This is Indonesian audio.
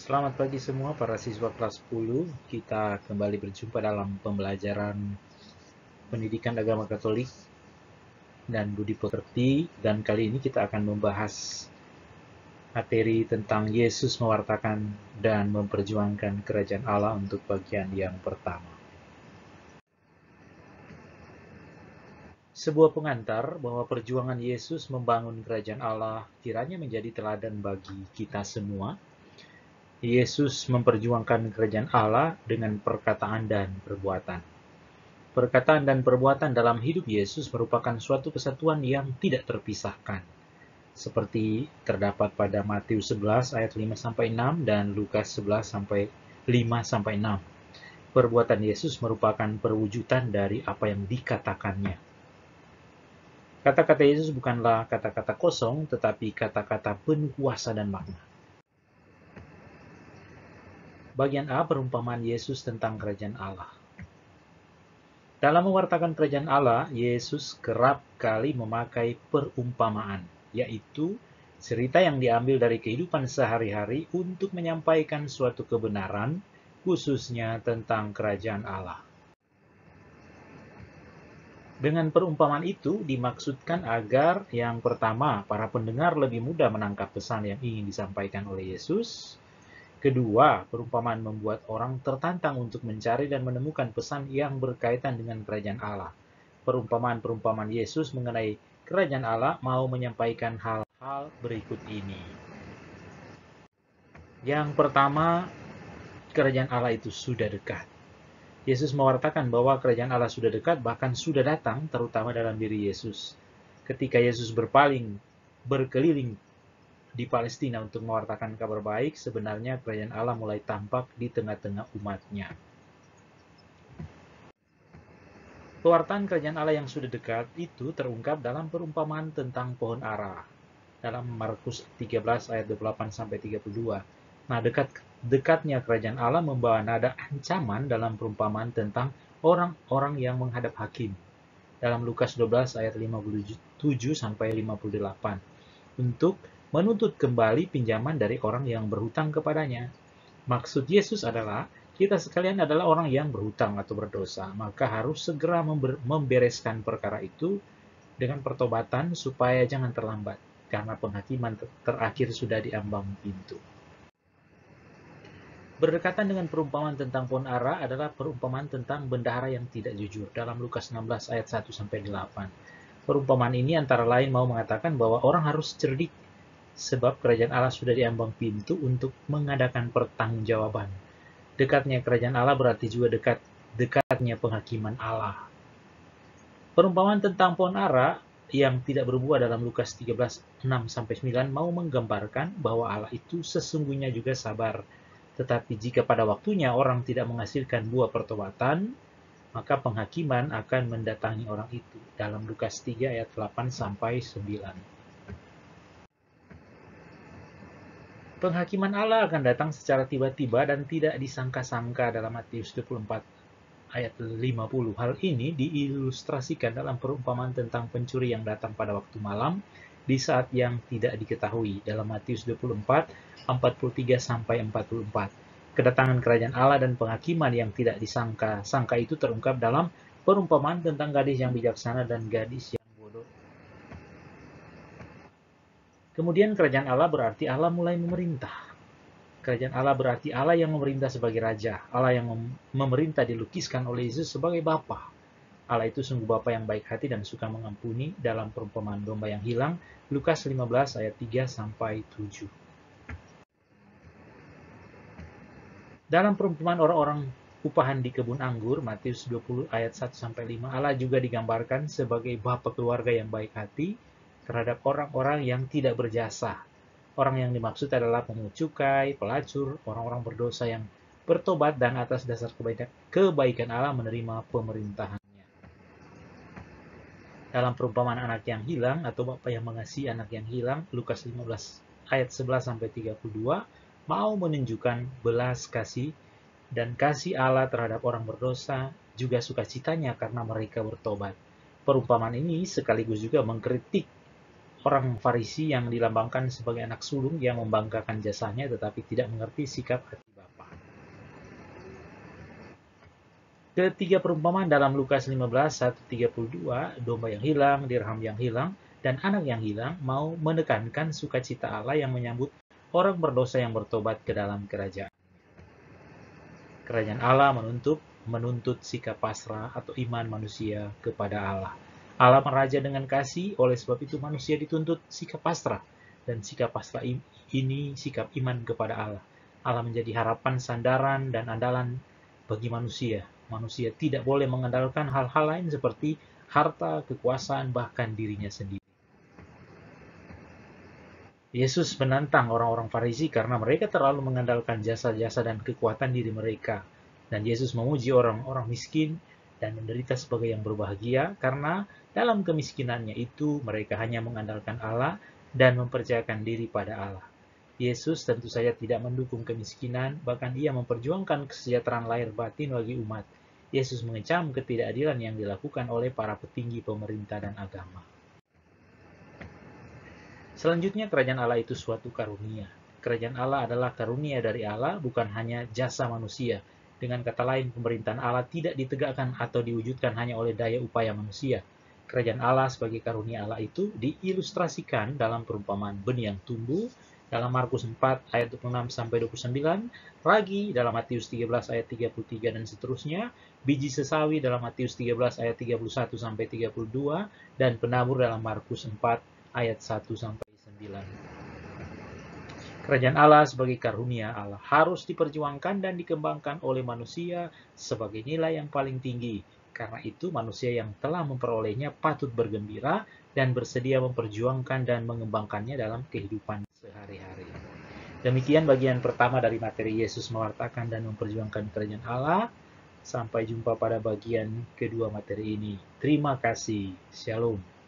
Selamat pagi semua para siswa kelas 10. Kita kembali berjumpa dalam pembelajaran pendidikan agama Katolik dan budi pekerti, dan kali ini kita akan membahas materi tentang Yesus mewartakan dan memperjuangkan kerajaan Allah untuk bagian yang pertama. Sebuah pengantar bahwa perjuangan Yesus membangun kerajaan Allah kiranya menjadi teladan bagi kita semua. Yesus memperjuangkan kerajaan Allah dengan perkataan dan perbuatan. Perkataan dan perbuatan dalam hidup Yesus merupakan suatu kesatuan yang tidak terpisahkan, seperti terdapat pada Matius 11 ayat 5-6 dan Lukas 11 sampai 5-6. Perbuatan Yesus merupakan perwujudan dari apa yang dikatakannya. Kata-kata Yesus bukanlah kata-kata kosong, tetapi kata-kata penuh kuasa dan makna. Bagian A, perumpamaan Yesus tentang kerajaan Allah. Dalam mewartakan kerajaan Allah, Yesus kerap kali memakai perumpamaan, yaitu cerita yang diambil dari kehidupan sehari-hari untuk menyampaikan suatu kebenaran, khususnya tentang kerajaan Allah. Dengan perumpamaan itu dimaksudkan agar yang pertama, para pendengar lebih mudah menangkap pesan yang ingin disampaikan oleh Yesus. Kedua, perumpamaan membuat orang tertantang untuk mencari dan menemukan pesan yang berkaitan dengan kerajaan Allah. Perumpamaan-perumpamaan Yesus mengenai kerajaan Allah mau menyampaikan hal-hal berikut ini. Yang pertama, kerajaan Allah itu sudah dekat. Yesus mewartakan bahwa kerajaan Allah sudah dekat, bahkan sudah datang, terutama dalam diri Yesus. Ketika Yesus berkeliling di Palestina untuk mewartakan kabar baik, sebenarnya kerajaan Allah mulai tampak di tengah-tengah umatnya. Pewartaan kerajaan Allah yang sudah dekat itu terungkap dalam perumpamaan tentang pohon ara dalam Markus 13 ayat 28-32. Nah, dekatnya kerajaan Allah membawa nada ancaman dalam perumpamaan tentang orang-orang yang menghadap hakim dalam Lukas 12 ayat 57-58 untuk menuntut kembali pinjaman dari orang yang berhutang kepadanya. Maksud Yesus adalah kita sekalian adalah orang yang berhutang atau berdosa, maka harus segera membereskan perkara itu dengan pertobatan supaya jangan terlambat, karena penghakiman terakhir sudah di ambang pintu. Berdekatan dengan perumpamaan tentang pohon ara adalah perumpamaan tentang bendahara yang tidak jujur dalam Lukas 16 ayat 1-8. Perumpamaan ini antara lain mau mengatakan bahwa orang harus cerdik sebab kerajaan Allah sudah di ambang pintu untuk mengadakan pertanggungjawaban. Dekatnya kerajaan Allah berarti juga dekatnya penghakiman Allah. Perumpamaan tentang pohon ara yang tidak berbuah dalam Lukas 13:6-9 mau menggambarkan bahwa Allah itu sesungguhnya juga sabar. Tetapi jika pada waktunya orang tidak menghasilkan buah pertobatan, maka penghakiman akan mendatangi orang itu dalam Lukas 3 ayat 8-9. Penghakiman Allah akan datang secara tiba-tiba dan tidak disangka-sangka dalam Matius 24 ayat 50. Hal ini diilustrasikan dalam perumpamaan tentang pencuri yang datang pada waktu malam di saat yang tidak diketahui dalam Matius 24 43-44. Kedatangan kerajaan Allah dan penghakiman yang tidak disangka-sangka itu terungkap dalam perumpamaan tentang gadis yang bijaksana dan gadis yang bodoh. Kemudian kerajaan Allah berarti Allah mulai memerintah. Kerajaan Allah berarti Allah yang memerintah sebagai Raja. Allah yang memerintah dilukiskan oleh Yesus sebagai Bapa. Allah itu sungguh Bapa yang baik hati dan suka mengampuni dalam perumpamaan domba yang hilang, Lukas 15 ayat 3-7. Dalam perumpamaan orang-orang upahan di kebun anggur, Matius 20 ayat 1-5, Allah juga digambarkan sebagai Bapa keluarga yang baik hati terhadap orang-orang yang tidak berjasa. Orang yang dimaksud adalah pemungut cukai, pelacur, orang-orang berdosa yang bertobat dan atas dasar kebaikan Allah menerima pemerintahannya. Dalam perumpamaan anak yang hilang atau Bapa yang mengasihi anak yang hilang, Lukas 15 ayat 11-32, mau menunjukkan belas kasih dan kasih Allah terhadap orang berdosa, juga sukacitanya karena mereka bertobat. Perumpamaan ini sekaligus juga mengkritik orang Farisi yang dilambangkan sebagai anak sulung yang membanggakan jasanya tetapi tidak mengerti sikap hati Bapa. Ketiga perumpamaan dalam Lukas 15, 1-32, domba yang hilang, dirham yang hilang, dan anak yang hilang mau menekankan sukacita Allah yang menyambut orang berdosa yang bertobat ke dalam kerajaan. Kerajaan Allah menuntut sikap pasrah atau iman manusia kepada Allah. Allah meraja dengan kasih, oleh sebab itu manusia dituntut sikap pasrah. Dan sikap pasrah ini sikap iman kepada Allah. Allah menjadi harapan, sandaran, dan andalan bagi manusia. Manusia tidak boleh mengandalkan hal-hal lain seperti harta, kekuasaan, bahkan dirinya sendiri. Yesus menantang orang-orang Farisi karena mereka terlalu mengandalkan jasa-jasa dan kekuatan diri mereka. Dan Yesus memuji orang-orang miskin dan menderita sebagai yang berbahagia karena dalam kemiskinannya itu mereka hanya mengandalkan Allah dan mempercayakan diri pada Allah. Yesus tentu saja tidak mendukung kemiskinan, bahkan ia memperjuangkan kesejahteraan lahir batin bagi umat. Yesus mengecam ketidakadilan yang dilakukan oleh para petinggi pemerintah dan agama. Selanjutnya, kerajaan Allah itu suatu karunia. Kerajaan Allah adalah karunia dari Allah, bukan hanya jasa manusia. Dengan kata lain, pemerintahan Allah tidak ditegakkan atau diwujudkan hanya oleh daya upaya manusia. Kerajaan Allah sebagai karunia Allah itu diilustrasikan dalam perumpamaan benih yang tumbuh dalam Markus 4 ayat 26-29, ragi dalam Matius 13 ayat 33 dan seterusnya, biji sesawi dalam Matius 13 ayat 31-32, dan penabur dalam Markus 4 ayat 1-9. Kerajaan Allah sebagai karunia Allah harus diperjuangkan dan dikembangkan oleh manusia sebagai nilai yang paling tinggi. Karena itu manusia yang telah memperolehnya patut bergembira dan bersedia memperjuangkan dan mengembangkannya dalam kehidupan sehari-hari. Demikian bagian pertama dari materi Yesus mewartakan dan memperjuangkan kerajaan Allah. Sampai jumpa pada bagian kedua materi ini. Terima kasih. Shalom.